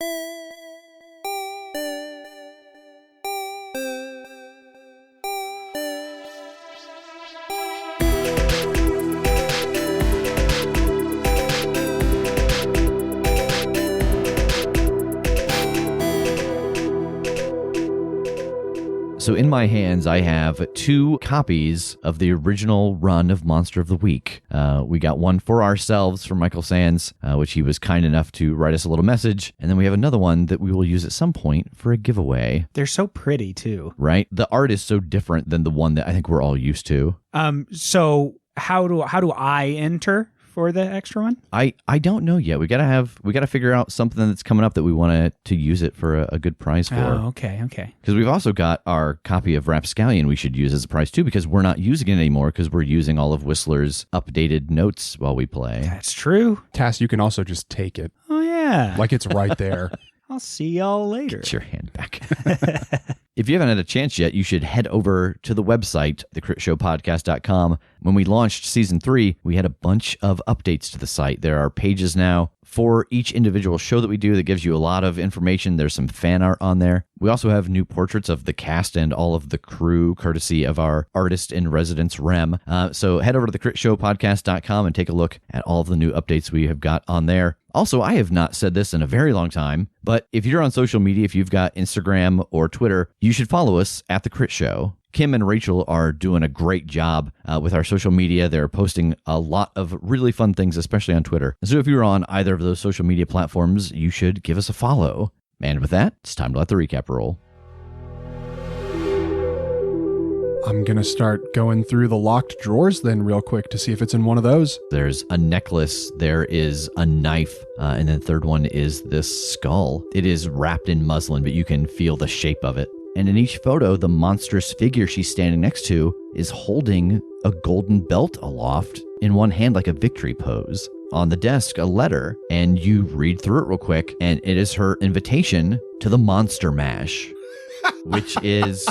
So in my hands, I have 2 copies of the original run of Monster of the Week. We got one for ourselves from Michael Sands, which he was kind enough to write us a little message. And then we have another one that we will use at some point for a giveaway. They're so pretty, too. Right? The art is so different than the one that I think we're all used to. So how do I enter for the extra one? I don't know yet. We gotta figure out something that's coming up that we want to use it for a good prize for. Oh, okay. Because we've also got our copy of Rapscallion we should use as a prize too, because we're not using it anymore because we're using all of Whistler's updated notes while we play. That's true. Tass, you can also just take it. Oh, yeah. Like it's right there. I'll see y'all later. Get your hand back. If you haven't had a chance yet, you should head over to the website, thecritshowpodcast.com. When we launched Season 3, we had a bunch of updates to the site. There are pages now for each individual show that we do that gives you a lot of information. There's some fan art on there. We also have new portraits of the cast and all of the crew, courtesy of our artist in residence, Rem. So head over to thecritshowpodcast.com and take a look at all of the new updates we have got on there. Also, I have not said this in a very long time, but if you're on social media, if you've got Instagram or Twitter, you should follow us at The Crit Show. Kim and Rachel are doing a great job with our social media. They're posting a lot of really fun things, especially on Twitter. So if you're on either of those social media platforms, you should give us a follow. And with that, it's time to let the recap roll. I'm going to start going through the locked drawers then real quick to see if it's in one of those. There's a necklace, there is a knife, and then the third one is this skull. It is wrapped in muslin, but you can feel the shape of it. And in each photo, the monstrous figure she's standing next to is holding a golden belt aloft in one hand like a victory pose. On the desk, a letter, and you read through it real quick, and it is her invitation to the Monster Mash, which is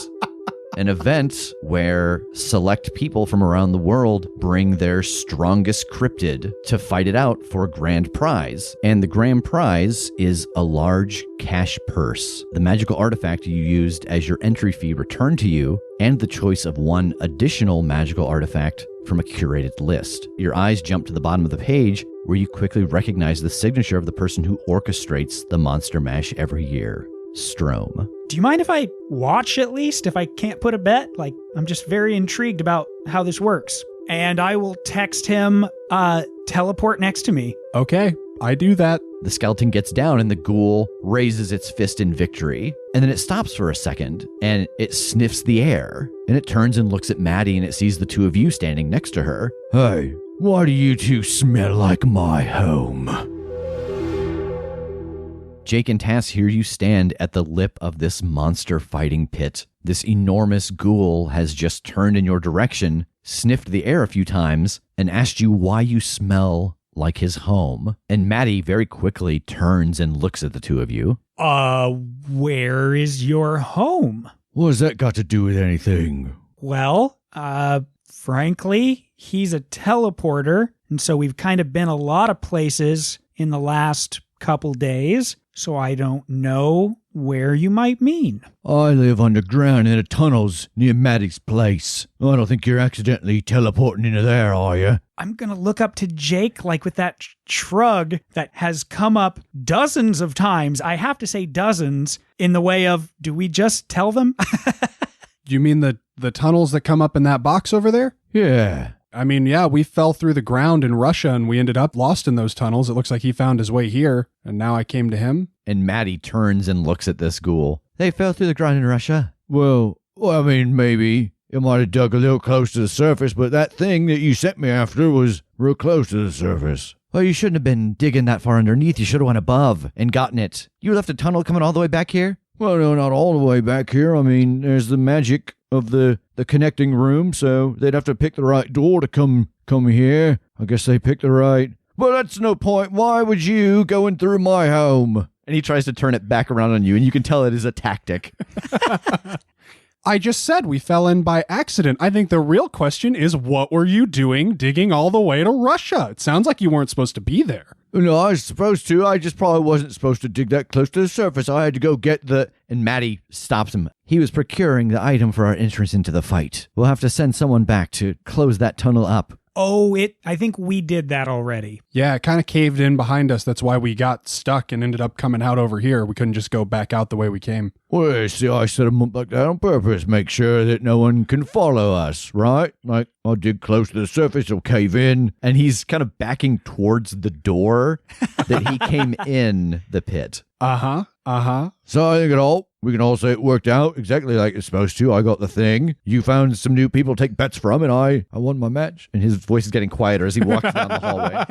an event where select people from around the world bring their strongest cryptid to fight it out for a grand prize. And the grand prize is a large cash purse, the magical artifact you used as your entry fee returned to you, and the choice of one additional magical artifact from a curated list. Your eyes jump to the bottom of the page where you quickly recognize the signature of the person who orchestrates the Monster Mash every year. Strom. Do you mind if I watch at least, if I can't put a bet? Like, I'm just very intrigued about how this works. And I will text him, teleport next to me. Okay, I do that. The skeleton gets down and the ghoul raises its fist in victory. And then it stops for a second and it sniffs the air. And it turns and looks at Maddie and it sees the two of you standing next to her. Hey, why do you two smell like my home? Jake and Tass hear you stand at the lip of this monster fighting pit. This enormous ghoul has just turned in your direction, sniffed the air a few times, and asked you why you smell like his home. And Maddie very quickly turns and looks at the two of you. Where is your home? What has that got to do with anything? Well, frankly, he's a teleporter, and so we've kind of been a lot of places in the last couple days. So I don't know where you might mean. I live underground in the tunnels near Maddie's place. I don't think you're accidentally teleporting into there, are you? I'm going to look up to Jake like with that shrug that has come up dozens of times. I have to say dozens in the way of, do we just tell them? You mean the tunnels that come up in that box over there? Yeah. I mean, yeah, we fell through the ground in Russia and we ended up lost in those tunnels. It looks like he found his way here, and now I came to him. And Maddie turns and looks at this ghoul. They fell through the ground in Russia? Well, I mean, maybe. It might have dug a little close to the surface, but that thing that you sent me after was real close to the surface. Well, you shouldn't have been digging that far underneath. You should have went above and gotten it. You left a tunnel coming all the way back here? Well, no, not all the way back here. I mean, there's the magic of the connecting room, so they'd have to pick the right door to come here. I guess they picked the right. But that's no point. Why would you going through my home? And he tries to turn it back around on you, and you can tell it is a tactic. I just said we fell in by accident. I think the real question is, what were you doing digging all the way to Russia? It sounds like you weren't supposed to be there. No, I was supposed to. I just probably wasn't supposed to dig that close to the surface. I had to go get the... And Maddie stops him. He was procuring the item for our entrance into the fight. We'll have to send someone back to close that tunnel up. Oh, I think we did that already. Yeah, it kind of caved in behind us. That's why we got stuck and ended up coming out over here. We couldn't just go back out the way we came. Well, see, I set them up like that on purpose. Make sure that no one can follow us, right? Like, I'll dig close to the surface, it'll cave in. And he's kind of backing towards the door that he came in the pit. Uh-huh. So I think we can all say it worked out exactly like it's supposed to. I got the thing. You found some new people to take bets from, and I won my match. And his voice is getting quieter as he walks down the hallway.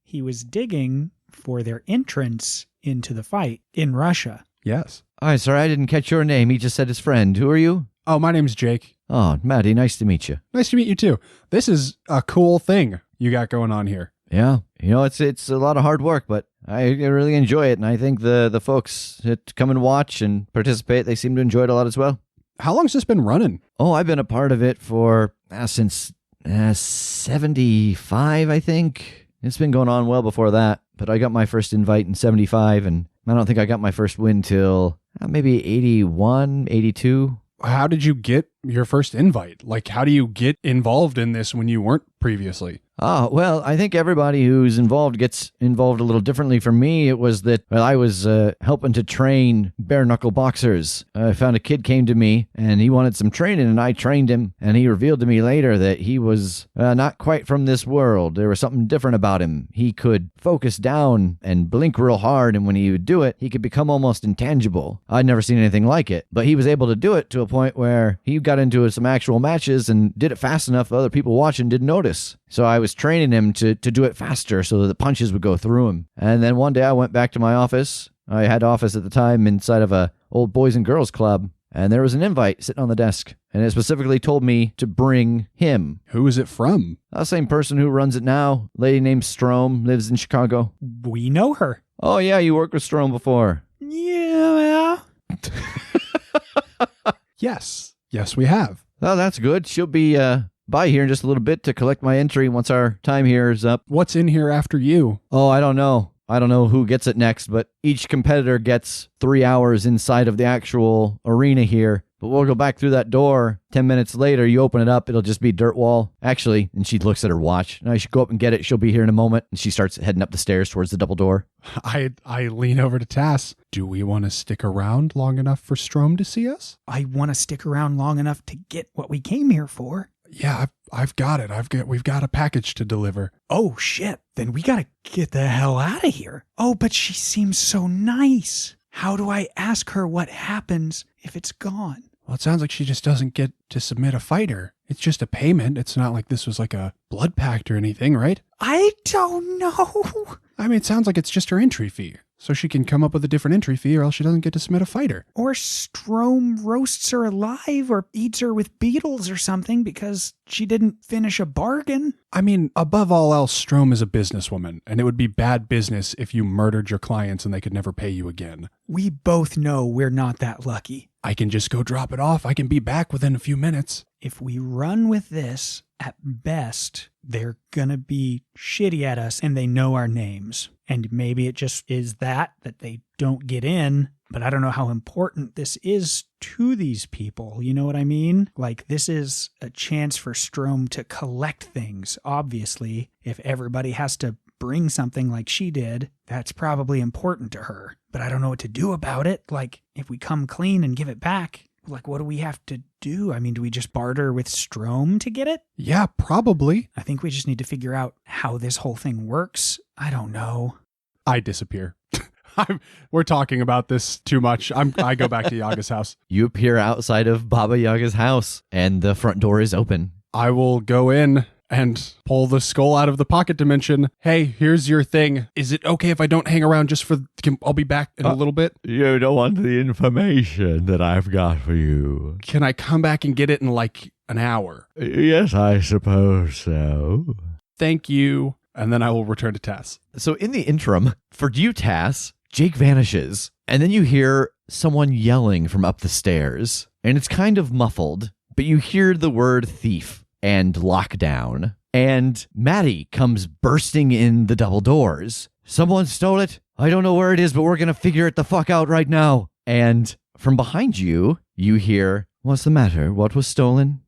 He was digging for their entrance into the fight in Russia. Yes. All right, sorry, I didn't catch your name. He just said his friend. Who are you? Oh, my name's Jake. Oh, Maddie, nice to meet you. Nice to meet you, too. This is a cool thing you got going on here. Yeah, it's a lot of hard work, but I really enjoy it, and I think the folks that come and watch and participate, they seem to enjoy it a lot as well. How long's this been running? Oh, I've been a part of it for since 75, I think. It's been going on well before that, but I got my first invite in 75, and I don't think I got my first win till maybe 81, 82. How did you get your first invite? Like, how do you get involved in this when you weren't previously? Oh, well, I think everybody who's involved gets involved a little differently. For me, it was that I was helping to train bare-knuckle boxers. I found a kid came to me, and he wanted some training, and I trained him, and he revealed to me later that he was not quite from this world. There was something different about him. He could focus down and blink real hard, and when he would do it, he could become almost intangible. I'd never seen anything like it, but he was able to do it to a point where he got into some actual matches and did it fast enough other people watching didn't notice. So I was training him to do it faster so that the punches would go through him. And then one day I went back to my office. I had office at the time inside of a old boys and girls club. And there was an invite sitting on the desk. And it specifically told me to bring him. Who is it from? The same person who runs it now. Lady named Strom, lives in Chicago. We know her. Oh, yeah, you worked with Strom before. Yeah. Yes, we have. Oh, that's good. She'll be by here in just a little bit to collect my entry once our time here is up. What's in here after you? Oh, I don't know. I don't know who gets it next, but each competitor gets 3 hours inside of the actual arena here. But we'll go back through that door. 10 minutes later, you open it up, it'll just be dirt wall. Actually, and she looks at her watch. I should go up and get it. She'll be here in a moment. And she starts heading up the stairs towards the double door. I lean over to Tass. Do we want to stick around long enough for Strom to see us? I want to stick around long enough to get what we came here for. Yeah, I've got it. We've got a package to deliver. Oh, shit. Then we gotta get the hell out of here. Oh, but she seems so nice. How do I ask her what happens if it's gone? Well, it sounds like she just doesn't get to submit a fighter. It's just a payment. It's not like this was like a blood pact or anything, right? I don't know. I mean, it sounds like it's just her entry fee. So she can come up with a different entry fee or else she doesn't get to submit a fighter. Or Strom roasts her alive or eats her with beetles or something because she didn't finish a bargain. I mean, above all else, Strom is a businesswoman, and it would be bad business if you murdered your clients and they could never pay you again. We both know we're not that lucky. I can just go drop it off. I can be back within a few minutes. If we run with this, at best, they're gonna be shitty at us and they know our names. And maybe it just is that they don't get in, but I don't know how important this is to these people. You know what I mean? Like, this is a chance for Strom to collect things, obviously. If everybody has to bring something like she did, that's probably important to her. But I don't know what to do about it. Like, if we come clean and give it back, like, what do we have to do? I mean, do we just barter with Strom to get it? Yeah, probably. I think we just need to figure out how this whole thing works. I don't know. I disappear. We're talking about this too much. I go back to Yaga's house. You appear outside of Baba Yaga's house, and the front door is open. I will go in and pull the skull out of the pocket dimension. Hey, here's your thing. Is it okay if I don't hang around I'll be back in a little bit? You don't want the information that I've got for you. Can I come back and get it in like an hour? Yes, I suppose so. Thank you. And then I will return to Tass. So in the interim, for you, Tass, Jake vanishes. And then you hear someone yelling from up the stairs, and it's kind of muffled, but you hear the word thief and lockdown, and Maddie comes bursting in the double doors. Someone stole it. I don't know where it is, but we're going to figure it the fuck out right now. And from behind you, you hear, what's the matter? What was stolen?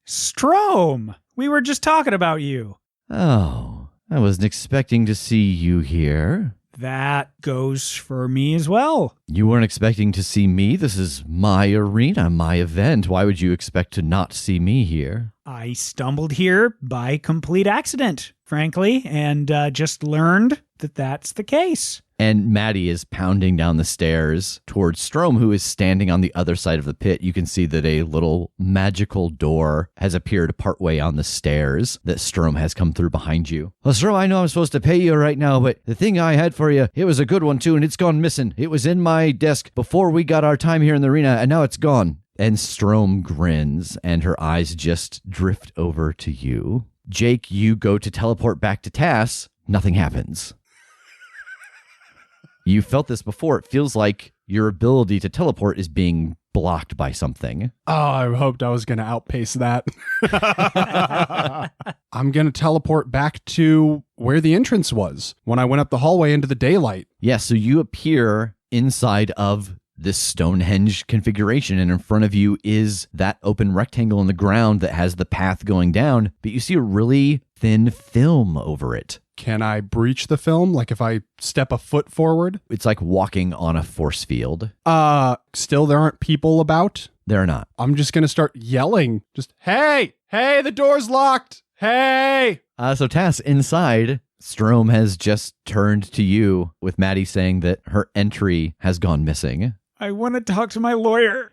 Strom, we were just talking about you. Oh, I wasn't expecting to see you here. That goes for me as well. You weren't expecting to see me? This is my arena, my event. Why would you expect to not see me here? I stumbled here by complete accident, frankly, and just learned that that's the case. And Maddie is pounding down the stairs towards Strom, who is standing on the other side of the pit. You can see that a little magical door has appeared partway on the stairs that Strom has come through behind you. Well, Strom, I know I'm supposed to pay you right now, but the thing I had for you, it was a good one too, and it's gone missing. It was in my desk before we got our time here in the arena, and now it's gone. And Strom grins, and her eyes just drift over to you. Jake, you go to teleport back to Tass. Nothing happens. You felt this before. It feels like your ability to teleport is being blocked by something. Oh, I hoped I was going to outpace that. I'm going to teleport back to where the entrance was when I went up the hallway into the daylight. Yeah, so you appear inside of this Stonehenge configuration, and in front of you is that open rectangle in the ground that has the path going down, but you see a really thin film over it. Can I breach the film? Like if I step a foot forward? It's like walking on a force field. Still there aren't people about? They're not. I'm just going to start yelling. Just, hey, the door's locked. Hey. So Tass, inside, Strom has just turned to you with Maddie saying that her entry has gone missing. I want to talk to my lawyer.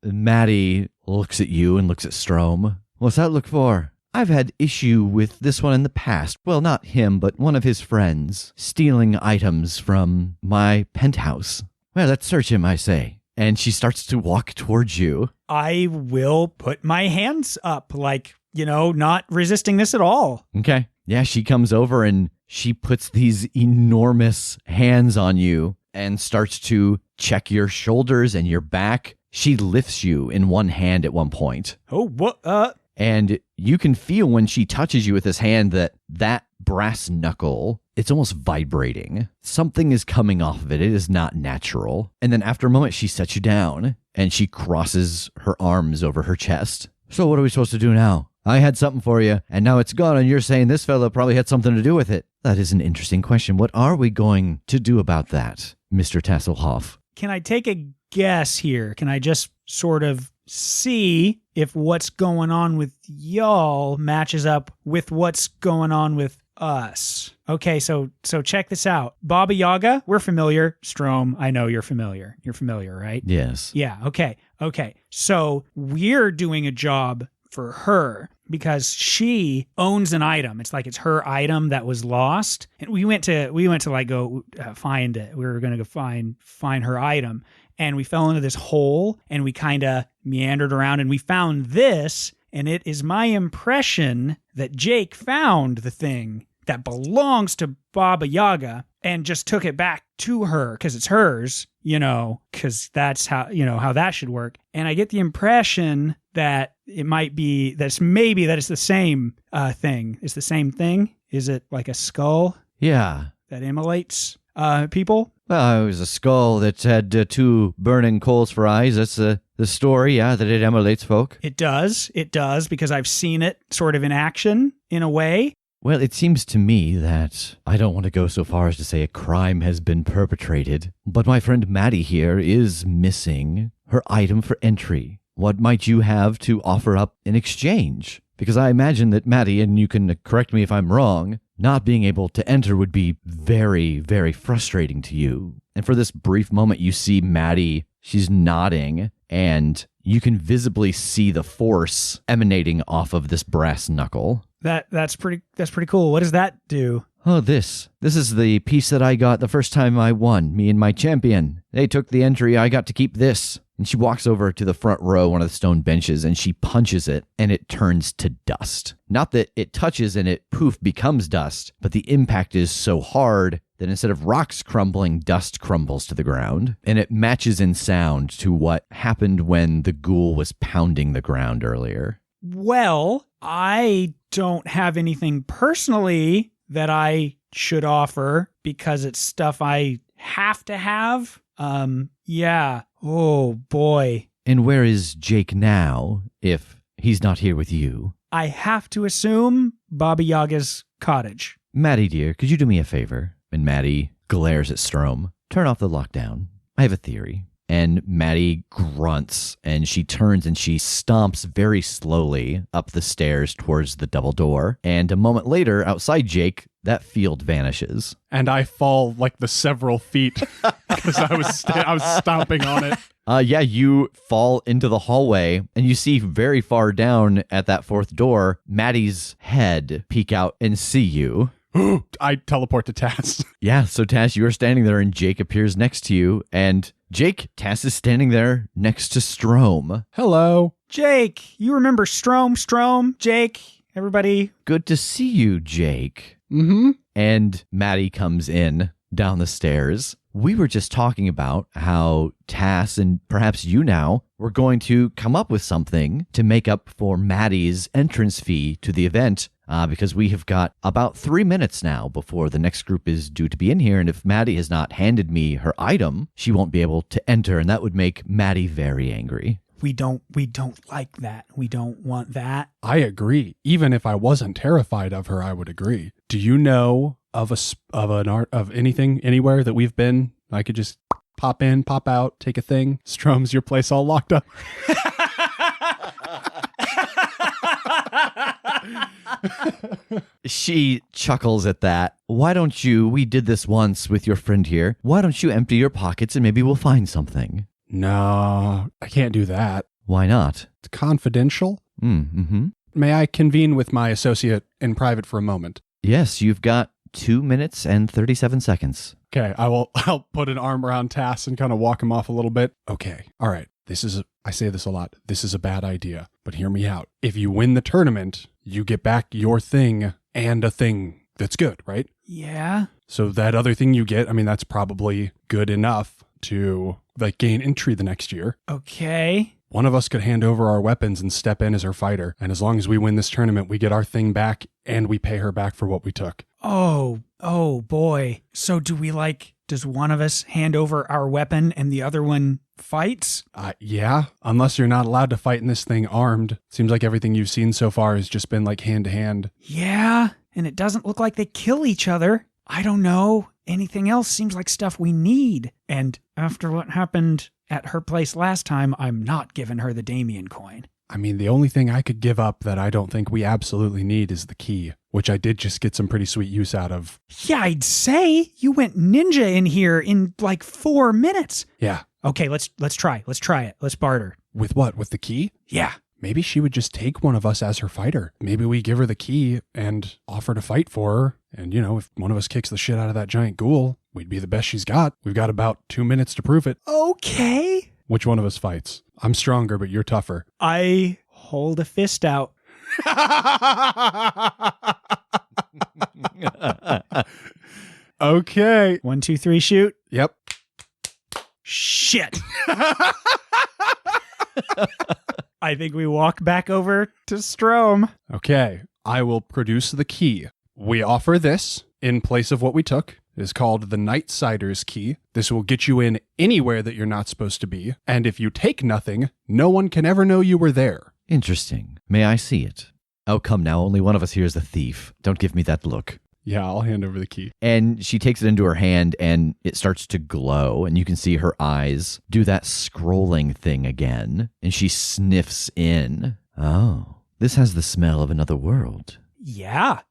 Maddie looks at you and looks at Strom. What's that look for? I've had issue with this one in the past. Well, not him, but one of his friends, stealing items from my penthouse. Well, let's search him, I say. And she starts to walk towards you. I will put my hands up, like, not resisting this at all. Okay. Yeah, she comes over and she puts these enormous hands on you and starts to check your shoulders and your back. She lifts you in one hand at one point. Oh, what? And you can feel when she touches you with this hand that brass knuckle, it's almost vibrating. Something is coming off of it. It is not natural. And then after a moment, she sets you down and she crosses her arms over her chest. So what are we supposed to do now? I had something for you, and now it's gone, and you're saying this fellow probably had something to do with it. That is an interesting question. What are we going to do about that, Mr. Tasselhoff? Can I take a guess here? Can I just sort of see if what's going on with y'all matches up with what's going on with us? Okay, so check this out. Baba Yaga, we're familiar. Strom, I know you're familiar. You're familiar, right? Yes. Yeah, okay. So we're doing a job for her because she owns an item. It's like it's her item that was lost, and we went to like go find it. We were going to go find her item, and we fell into this hole, and we kind of meandered around, and we found this, and it is my impression that Jake found the thing that belongs to Baba Yaga and just took it back to her because it's hers, because that's how that should work. And I get the impression that it might be that it's the same thing. It's the same thing. Is it like a skull? Yeah. That immolates people? Well, it was a skull that had two burning coals for eyes. That's the story, yeah, that it emulates folk. It does, because I've seen it sort of in action in a way. Well, it seems to me that I don't want to go so far as to say a crime has been perpetrated, but my friend Maddie here is missing her item for entry. What might you have to offer up in exchange? Because I imagine that Maddie, and you can correct me if I'm wrong, not being able to enter would be very, very frustrating to you. And for this brief moment, you see Maddie, she's nodding, and you can visibly see the force emanating off of this brass knuckle. That's pretty cool. What does that do? Oh, this is the piece that I got the first time I won, me and my champion. They took the entry, I got to keep this. And she walks over to the front row, one of the stone benches, and she punches it, and it turns to dust. Not that it touches and it poof becomes dust, but the impact is so hard then instead of rocks crumbling, dust crumbles to the ground, and it matches in sound to what happened when the ghoul was pounding the ground earlier. Well, I don't have anything personally that I should offer because it's stuff I have to have. Yeah. Oh, boy. And where is Jake now, if he's not here with you? I have to assume Baba Yaga's cottage. Maddie, dear, could you do me a favor? And Maddie glares at Strom. Turn off the lockdown. I have a theory. And Maddie grunts, and she turns and she stomps very slowly up the stairs towards the double door. And a moment later, outside Jake, that field vanishes. And I fall like the several feet because I was stomping on it. Yeah, you fall into the hallway, and you see very far down at that fourth door, Maddie's head peek out and see you. I teleport to Tass. Yeah, so Tass, you are standing there, and Jake appears next to you, and Jake, Tass is standing there next to Strom. Hello. Jake, you remember Strom, Jake, everybody? Good to see you, Jake. Mm-hmm. And Maddie comes in down the stairs. We were just talking about how Tass and perhaps you now were going to come up with something to make up for Maddie's entrance fee to the event. Because we have got about 3 minutes now before the next group is due to be in here. And if Maddie has not handed me her item, she won't be able to enter. And that would make Maddie very angry. We don't like that. We don't want that. I agree. Even if I wasn't terrified of her, I would agree. Do you know of anything anywhere that we've been? I could just pop in, pop out, take a thing. Strom's your place all locked up. She chuckles at that. Why don't you, we did this once with your friend here, why don't you empty your pockets and maybe we'll find something? No, I can't do that. Why not? It's confidential. Mm-hmm. May I convene with my associate in private for a moment? Yes, you've got 2 minutes and 37 seconds. Okay, I'll put an arm around Tass and kind of walk him off a little bit. Okay, all right. I say this a lot. This is a bad idea, but hear me out. If you win the tournament, you get back your thing and a thing that's good, right? Yeah. So that other thing you get, I mean, that's probably good enough to like gain entry the next year. Okay. One of us could hand over our weapons and step in as her fighter. And as long as we win this tournament, we get our thing back and we pay her back for what we took. Oh boy. So does one of us hand over our weapon and the other one fights? Yeah, unless you're not allowed to fight in this thing armed. Seems like everything you've seen so far has just been like hand to hand. Yeah, and it doesn't look like they kill each other. I don't know. Anything else seems like stuff we need. And after what happened at her place last time, I'm not giving her the Damien coin. I mean, the only thing I could give up that I don't think we absolutely need is the key, which I did just get some pretty sweet use out of. Yeah, I'd say you went ninja in here in like 4 minutes. Yeah. Okay, let's try. Let's try it. Let's barter. With what? With the key? Yeah. Maybe she would just take one of us as her fighter. Maybe we give her the key and offer to fight for her. And, if one of us kicks the shit out of that giant ghoul, we'd be the best she's got. We've got about 2 minutes to prove it. Okay. Which one of us fights? I'm stronger, but you're tougher. I hold a fist out. Okay. 1, 2, 3, shoot. Yep. Shit. I think we walk back over to Strom. Okay. I will produce the key. We offer this in place of what we took. It is called the Nightsider's Key. This will get you in anywhere that you're not supposed to be. And if you take nothing, no one can ever know you were there. Interesting. May I see it? Oh, come now. Only one of us here is the thief. Don't give me that look. Yeah, I'll hand over the key. And she takes it into her hand and it starts to glow. And you can see her eyes do that scrolling thing again. And she sniffs in. Oh, this has the smell of another world. Yeah.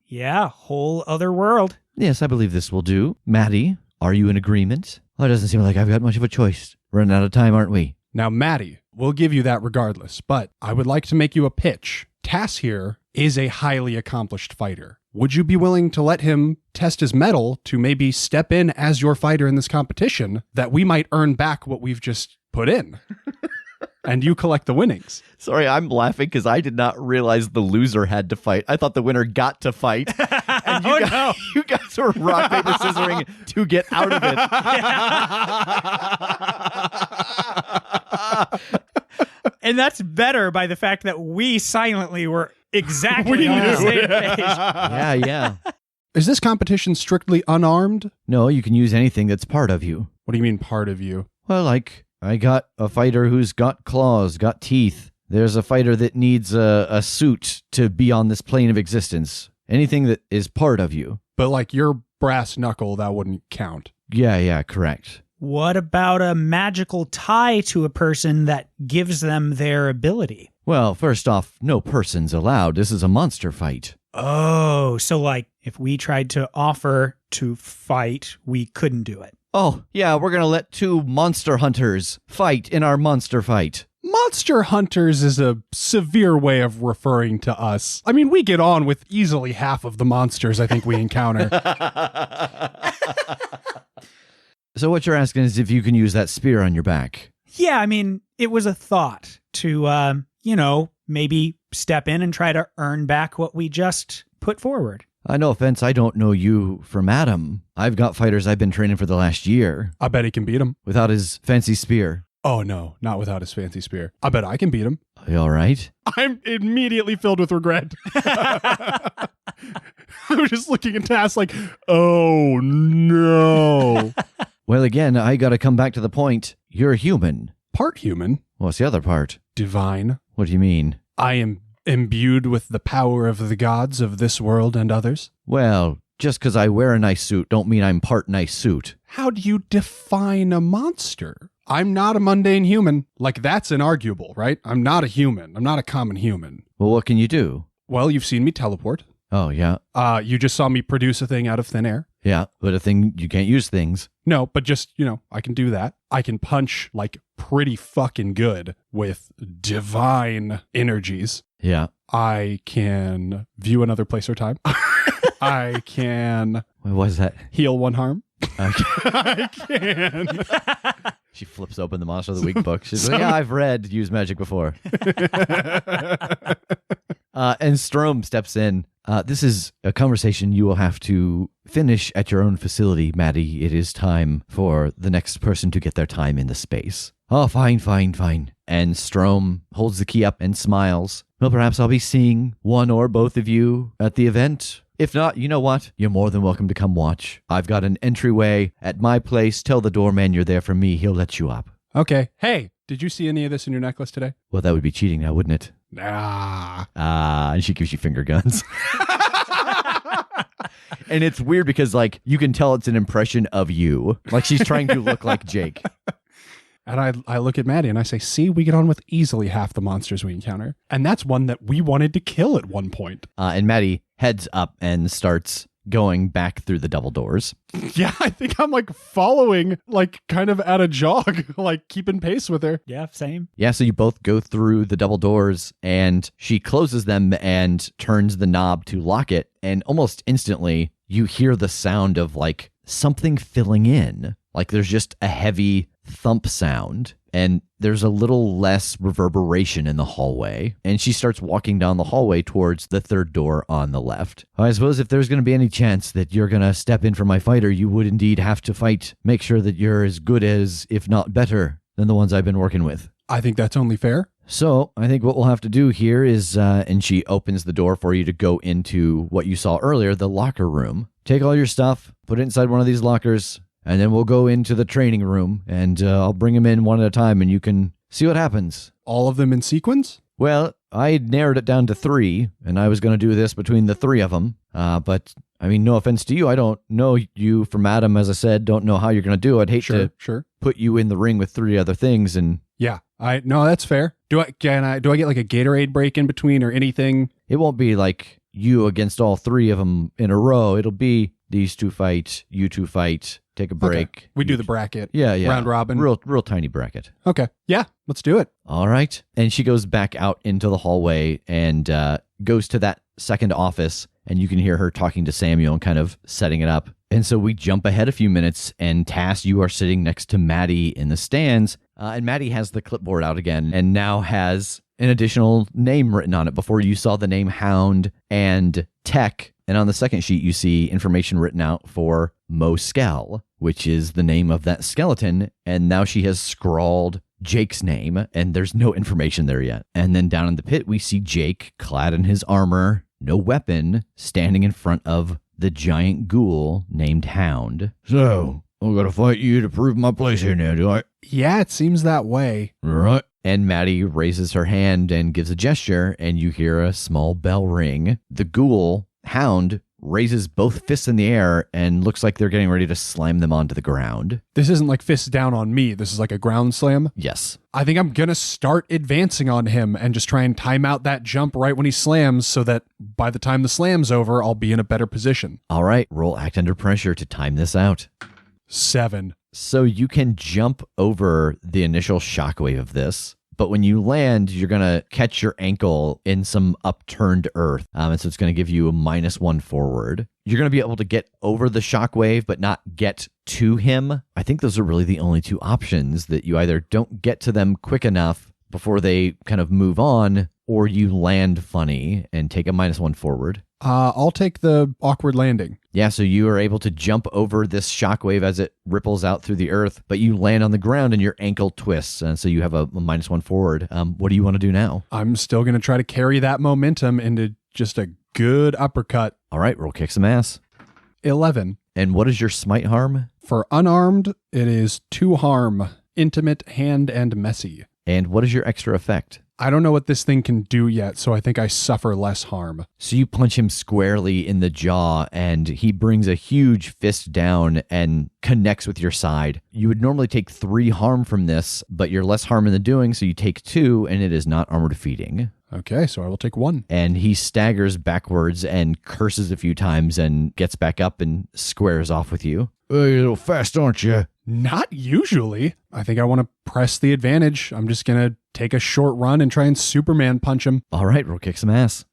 Whole other world. Yes, I believe this will do. Maddie, are you in agreement? Oh, it doesn't seem like I've got much of a choice. Running out of time, aren't we? Now, Maddie, we'll give you that regardless, but I would like to make you a pitch. Tass here is a highly accomplished fighter. Would you be willing to let him test his mettle to maybe step in as your fighter in this competition that we might earn back what we've just put in? And you collect the winnings. Sorry, I'm laughing because I did not realize the loser had to fight. I thought the winner got to fight. And you guys were rock, paper, scissoring to get out of it. And that's better by the fact that we silently were exactly on the same page. Yeah. Is this competition strictly unarmed? No, you can use anything that's part of you. What do you mean part of you? Well, like, I got a fighter who's got claws, got teeth. There's a fighter that needs a suit to be on this plane of existence. Anything that is part of you. But like your brass knuckle, that wouldn't count. Yeah, correct. What about a magical tie to a person that gives them their ability? Well, first off, no persons allowed. This is a monster fight. Oh, so like if we tried to offer to fight, we couldn't do it. Oh, yeah, we're going to let 2 monster hunters fight in our monster fight. Monster hunters is a severe way of referring to us. I mean, we get on with easily half of the monsters I think we encounter. So what you're asking is if you can use that spear on your back. Yeah, I mean, it was a thought to, maybe step in and try to earn back what we just put forward. No offense, I don't know you from Adam. I've got fighters I've been training for the last year. I bet he can beat him. Without his fancy spear. Oh, no, not without his fancy spear. I bet I can beat him. Are you all right? I'm immediately filled with regret. I'm just looking at Tass like, oh, no. Well, again, I got to come back to the point. You're human. Part human. What's the other part? Divine. What do you mean? I am imbued with the power of the gods of this world and others. Well, just because I wear a nice suit don't mean I'm part nice suit. How do you define a monster? I'm not a mundane human. Like, that's inarguable, right? I'm not a human. I'm not a common human. Well, what can you do? Well, you've seen me teleport. Oh, yeah. You just saw me produce a thing out of thin air. Yeah, but a thing, you can't use things. No, but just, I can do that. I can punch, like, pretty fucking good with divine energies. Yeah. I can view another place or time. I can... What was that? Heal one harm. Okay. I can. She flips open the Monster of the Week book. She's like, yeah, I've read Use Magic before. And Strom steps in. This is a conversation you will have to finish at your own facility, Maddie. It is time for the next person to get their time in the space. Oh, fine. And Strom holds the key up and smiles. Well, perhaps I'll be seeing one or both of you at the event. If not, you know what? You're more than welcome to come watch. I've got an entryway at my place. Tell the doorman you're there for me. He'll let you up. Okay. Hey, did you see any of this in your necklace today? Well, that would be cheating now, wouldn't it? Nah. And she gives you finger guns. And it's weird because, like, you can tell it's an impression of you. Like, she's trying to look like Jake. And I look at Maddie and I say, see, we get on with easily half the monsters we encounter. And that's one that we wanted to kill at one point. And Maddie heads up and starts going back through the double doors. Yeah, I think I'm like following, like kind of at a jog, like keeping pace with her. Yeah, same. Yeah, so you both go through the double doors and she closes them and turns the knob to lock it. And almost instantly you hear the sound of like something filling in. Like there's just a heavy thump sound and there's a little less reverberation in the hallway. And she starts walking down the hallway towards the third door on the left. I suppose if there's going to be any chance that you're going to step in for my fighter, you would indeed have to fight. Make sure that you're as good as, if not better, than the ones I've been working with. I think that's only fair. So I think what we'll have to do here is, and she opens the door for you to go into what you saw earlier, the locker room. Take all your stuff, put it inside one of these lockers, and then we'll go into the training room, and I'll bring them in one at a time, and you can see what happens. All of them in sequence? Well, I narrowed it down to 3, and I was going to do this between the 3 of them. But, I mean, no offense to you. I don't know you from Adam, as I said. Don't know how you're going to do it. I'd hate to put you in the ring with 3 other things. And yeah, no, that's fair. Do I get like a Gatorade break in between or anything? It won't be like you against all 3 of them in a row. It'll be these 2 fight, you 2 fight. Take a break. Okay. We do the bracket. Yeah. Round robin. Real tiny bracket. Okay. Yeah, let's do it. All right. And she goes back out into the hallway and goes to that second office, and you can hear her talking to Samuel and kind of setting it up. And so we jump ahead a few minutes, and Tass, you are sitting next to Maddie in the stands, and Maddie has the clipboard out again and now has an additional name written on it. Before you saw the name Hound and Tech And on the second sheet, you see information written out for Moskell, which is the name of that skeleton. And now she has scrawled Jake's name, and there's no information there yet. And then down in the pit, we see Jake clad in his armor, no weapon, standing in front of the giant ghoul named Hound. So, I gotta fight you to prove my place here now, do I? Yeah, it seems that way. Right. And Maddie raises her hand and gives a gesture, and you hear a small bell ring. The ghoul, Hound, raises both fists in the air and looks like they're getting ready to slam them onto the ground. This isn't like fists down on me. This is like a ground slam. Yes. I think I'm going to start advancing on him and just try and time out that jump right when he slams so that by the time the slam's over, I'll be in a better position. All right, roll act under pressure to time this out. 7. So you can jump over the initial shockwave of this, but when you land, you're going to catch your ankle in some upturned earth. And so it's going to give you a -1 forward. You're going to be able to get over the shockwave, but not get to him. I think those are really the only two options, that you either don't get to them quick enough before they kind of move on, or you land funny and take a -1 forward. I'll take the awkward landing. Yeah, so you are able to jump over this shockwave as it ripples out through the earth, but you land on the ground and your ankle twists, and so you have a -1 forward. What do you want to do now? I'm still going to try to carry that momentum into just a good uppercut. All right, roll kick some ass. 11. And what is your smite harm? For unarmed, it is 2 harm, intimate, hand, and messy. And what is your extra effect? I don't know what this thing can do yet, so I think I suffer less harm. So you punch him squarely in the jaw, and he brings a huge fist down and connects with your side. You would normally take 3 harm from this, but you're less harm in the doing, so you take 2, and it is not armor defeating. Okay, so I will take 1. And he staggers backwards and curses a few times and gets back up and squares off with you. You're a little fast, aren't you? Not usually. I think I want to press the advantage. I'm just going to take a short run and try and Superman punch him. All right, roll kick some ass.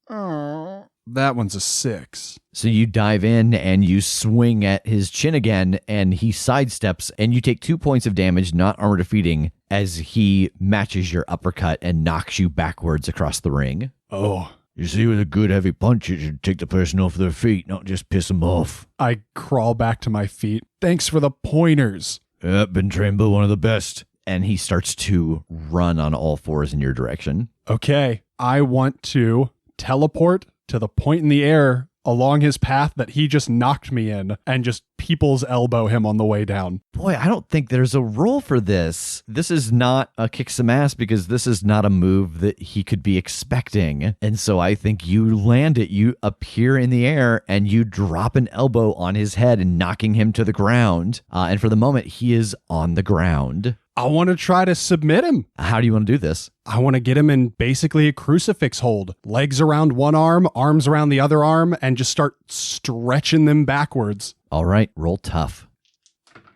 That one's a 6. So you dive in and you swing at his chin again, and he sidesteps, and you take 2 points of damage, not armor defeating, as he matches your uppercut and knocks you backwards across the ring. Oh. You see, with a good heavy punch, it should take the person off their feet, not just piss them off. I crawl back to my feet. Thanks for the pointers. Been trained by one of the best. And he starts to run on all fours in your direction. Okay, I want to teleport to the point in the air along his path that he just knocked me in and just people's elbow him on the way down. Boy, I don't think there's a role for this. This is not a kick some ass because this is not a move that he could be expecting. And so I think you land it. You appear in the air and you drop an elbow on his head and knocking him to the ground. And for the moment, he is on the ground. I want to try to submit him. How do you want to do this? I want to get him in basically a crucifix hold. Legs around one arm, arms around the other arm, and just start stretching them backwards. All right, roll tough.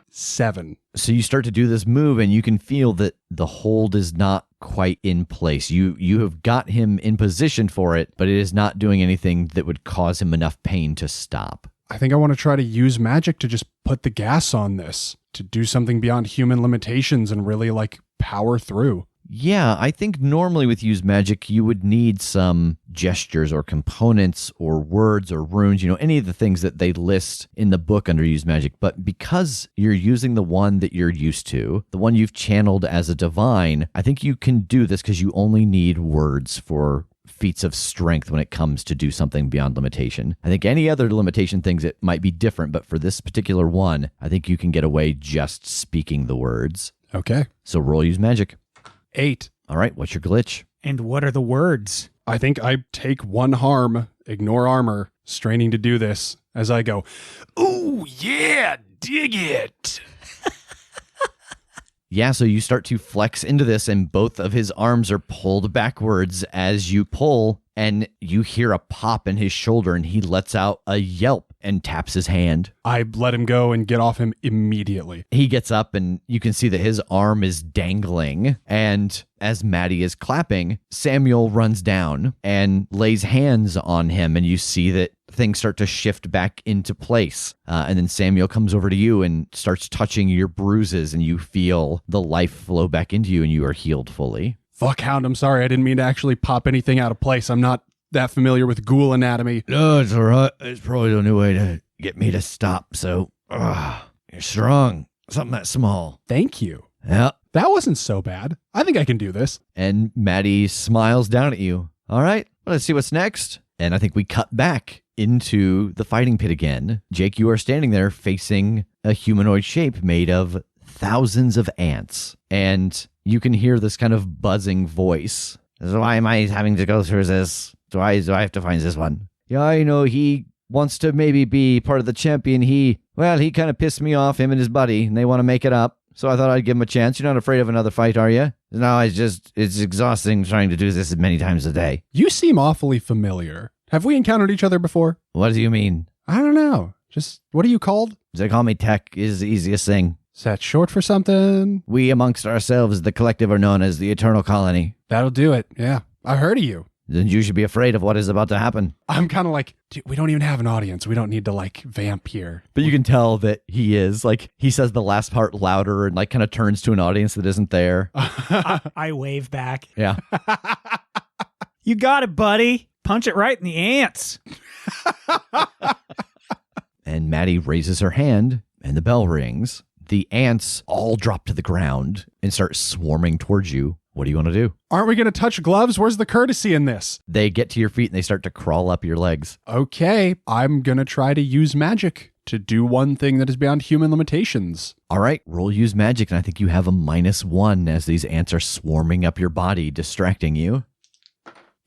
7. So you start to do this move and you can feel that the hold is not quite in place. You have got him in position for it, but it is not doing anything that would cause him enough pain to stop. I think I want to try to use magic to just put the gas on this, to do something beyond human limitations and really power through. Yeah, I think normally with use magic, you would need some gestures or components or words or runes, any of the things that they list in the book under use magic. But because you're using the one that you're used to, the one you've channeled as a divine, I think you can do this because you only need words for feats of strength when it comes to do something beyond limitation. I think any other limitation things, it might be different, but for this particular one, I think you can get away just speaking the words. Okay. So roll use magic. 8. All right, what's your glitch? And what are the words? I think I take 1 harm, ignore armor, straining to do this as I go, "Ooh, yeah, dig it." Yeah, so you start to flex into this and both of his arms are pulled backwards as you pull, and you hear a pop in his shoulder and he lets out a yelp and taps his hand. I let him go and get off him immediately. He gets up and you can see that his arm is dangling, and as Maddie is clapping, Samuel runs down and lays hands on him, and you see that things start to shift back into place. And then Samuel comes over to you and starts touching your bruises, and you feel the life flow back into you and you are healed fully. Fuck, Hound, I'm sorry. I didn't mean to actually pop anything out of place. I'm not that familiar with ghoul anatomy. No, it's all right. It's probably the only way to get me to stop. So, you're strong. Something that small. Thank you. Yeah. That wasn't so bad. I think I can do this. And Maddie smiles down at you. All right, well, let's see what's next. And I think we cut back into the fighting pit again. Jake, you are standing there facing a humanoid shape made of thousands of ants. And you can hear this kind of buzzing voice. So why am I having to go through this? Do I have to find this one? Yeah, I know he wants to maybe be part of the champion. He kind of pissed me off, him and his buddy, and they want to make it up. So I thought I'd give him a chance. You're not afraid of another fight, are you? No, it's exhausting trying to do this many times a day. You seem awfully familiar. Have we encountered each other before? What do you mean? I don't know. Just, what are you called? They call me Tech is the easiest thing. Is that short for something? We amongst ourselves, the collective, are known as the Eternal Colony. That'll do it. Yeah. I heard of you. Then you should be afraid of what is about to happen. I'm kind of like, dude, we don't even have an audience. We don't need to like vamp here. But you can tell that he is. Like, he says the last part louder and like kind of turns to an audience that isn't there. I wave back. Yeah. You got it, buddy. Punch it right in the ants. And Maddie raises her hand and the bell rings. The ants all drop to the ground and start swarming towards you. What do you want to do? Aren't we going to touch gloves? Where's the courtesy in this? They get to your feet and they start to crawl up your legs. Okay, I'm going to try to use magic to do one thing that is beyond human limitations. All right, roll use magic, and I think you have a -1 as these ants are swarming up your body, distracting you.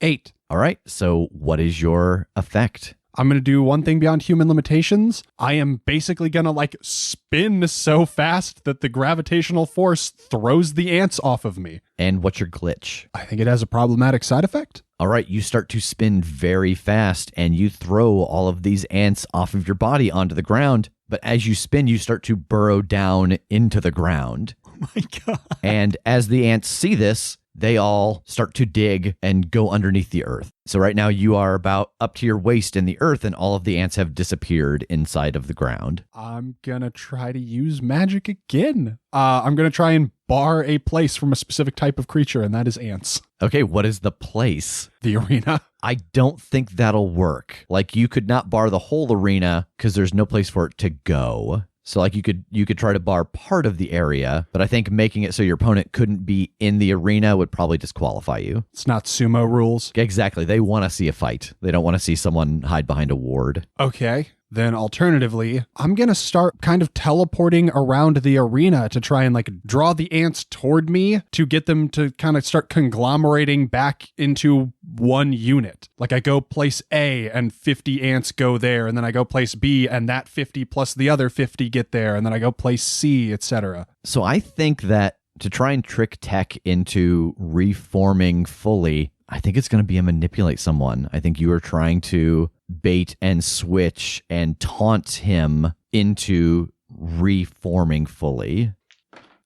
8. All right, so what is your effect? I'm going to do one thing beyond human limitations. I am basically going to like spin so fast that the gravitational force throws the ants off of me. And what's your glitch? I think it has a problematic side effect. All right, you start to spin very fast and you throw all of these ants off of your body onto the ground. But as you spin, you start to burrow down into the ground. Oh my God. And as the ants see this, they all start to dig and go underneath the earth. So right now you are about up to your waist in the earth and all of the ants have disappeared inside of the ground. I'm going to try to use magic again. I'm going to try and bar a place from a specific type of creature, and that is ants. Okay, what is the place? The arena. I don't think that'll work. Like, you could not bar the whole arena because there's no place for it to go. So like you could try to bar part of the area, but I think making it so your opponent couldn't be in the arena would probably disqualify you. It's not sumo rules. Exactly. They want to see a fight. They don't want to see someone hide behind a ward. Okay. Then alternatively, I'm going to start kind of teleporting around the arena to try and like draw the ants toward me to get them to kind of start conglomerating back into one unit. Like I go place A and 50 ants go there, and then I go place B and that 50 plus the other 50 get there, and then I go place C, etc. So I think that to try and trick Tech into reforming fully, I think it's going to be a manipulate someone. I think you are trying to bait and switch and taunt him into reforming fully.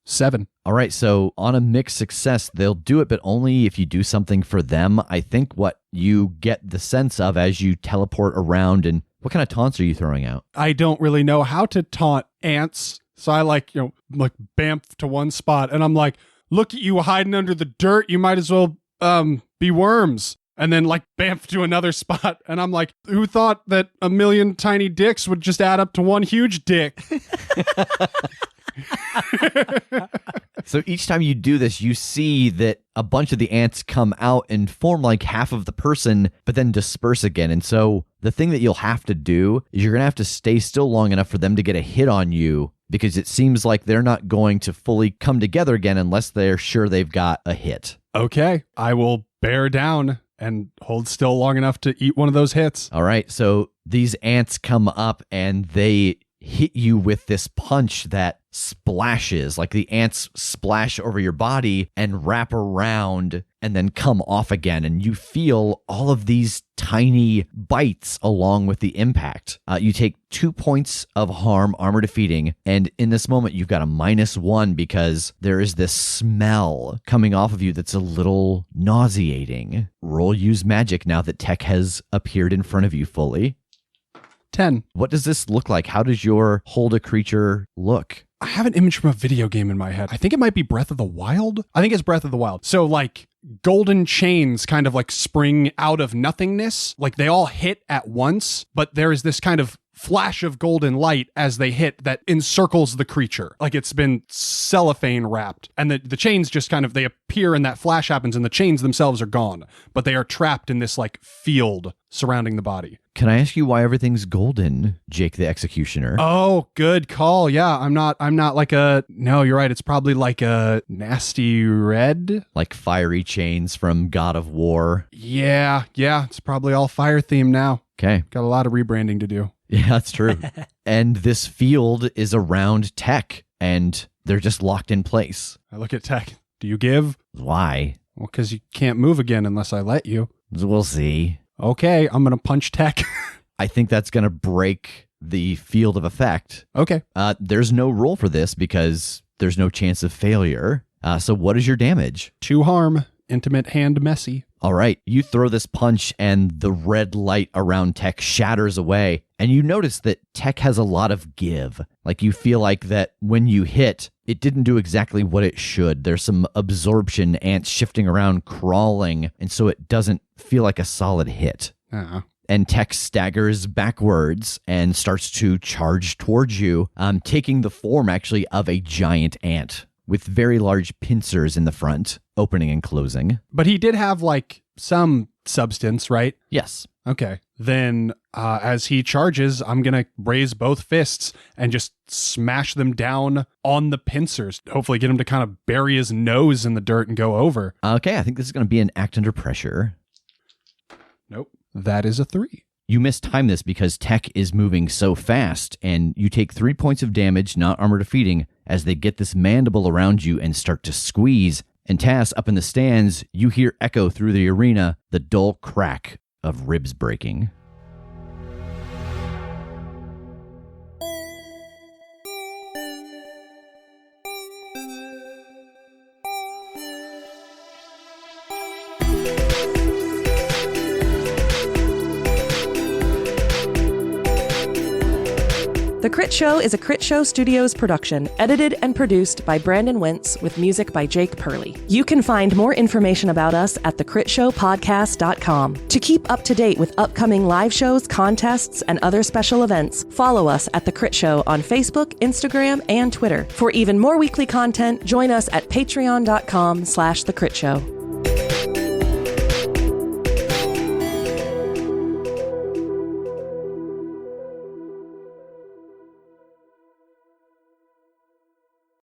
7. All right, so on a mixed success, they'll do it, but only if you do something for them. I think what you get the sense of as you teleport around, and what kind of taunts are you throwing out? I don't really know how to taunt ants, so I like bamf to one spot, and I'm like, look at you hiding under the dirt, you might as well be worms. And then like bamf to another spot. And I'm like, who thought that a million tiny dicks would just add up to one huge dick? So each time you do this, you see that a bunch of the ants come out and form like half of the person, but then disperse again. And so the thing that you'll have to do is you're going to have to stay still long enough for them to get a hit on you, because it seems like they're not going to fully come together again unless they're sure they've got a hit. Okay, I will bear down and hold still long enough to eat one of those hits. All right, so these ants come up and they hit you with this punch that splashes, like the ants splash over your body and wrap around and then come off again. And you feel all of these tiny bites along with the impact. You take 2 points of harm, armor defeating. And in this moment, you've got a -1 because there is this smell coming off of you that's a little nauseating. Roll use magic now that Tech has appeared in front of you fully. 10. What does this look like? How does your hold a creature look? I have an image from a video game in my head. I think it might be Breath of the Wild. I think it's Breath of the Wild. So like golden chains kind of like spring out of nothingness. Like they all hit at once, but there is this kind of flash of golden light as they hit that encircles the creature. Like it's been cellophane wrapped. And the chains just kind of, they appear and that flash happens and the chains themselves are gone. But they are trapped in this like field surrounding the body. Can I ask you why everything's golden, Jake the Executioner? Oh, good call. Yeah, I'm not like no, you're right. It's probably like a nasty red. Like fiery chains from God of War. Yeah. It's probably all fire themed now. Okay. Got a lot of rebranding to do. Yeah, that's true. And this field is around Tech, and they're just locked in place. I look at Tech. Do you give? Why? Well, because you can't move again unless I let you. We'll see. Okay, I'm going to punch Tech. I think that's going to break the field of effect. Okay. There's no roll for this because there's no chance of failure. So what is your damage? 2 harm. Intimate hand messy. All right. You throw this punch and the red light around Tech shatters away. And you notice that Tech has a lot of give. Like you feel like that when you hit, it didn't do exactly what it should. There's some absorption, ants shifting around, crawling. And so it doesn't feel like a solid hit. And Tech staggers backwards and starts to charge towards you, taking the form actually of a giant ant with very large pincers in the front, opening and closing. But he did have like some substance, right? Yes. Okay. Then as he charges, I'm going to raise both fists and just smash them down on the pincers. Hopefully get him to kind of bury his nose in the dirt and go over. Okay, I think this is going to be an act under pressure. Nope. That is a 3. You mistime this because Tech is moving so fast, and you take 3 points of damage, not armor defeating, as they get this mandible around you and start to squeeze. And Tass, up in the stands, you hear echo through the arena the dull crack of ribs breaking. The Critshow is a Critshow Studios production, edited and produced by Brandon Wentz with music by Jake Purley. You can find more information about us at thecritshowpodcast.com. To keep up to date with upcoming live shows, contests, and other special events, follow us at The Crit Show on Facebook, Instagram, and Twitter. For even more weekly content, join us at patreon.com/thecritShow.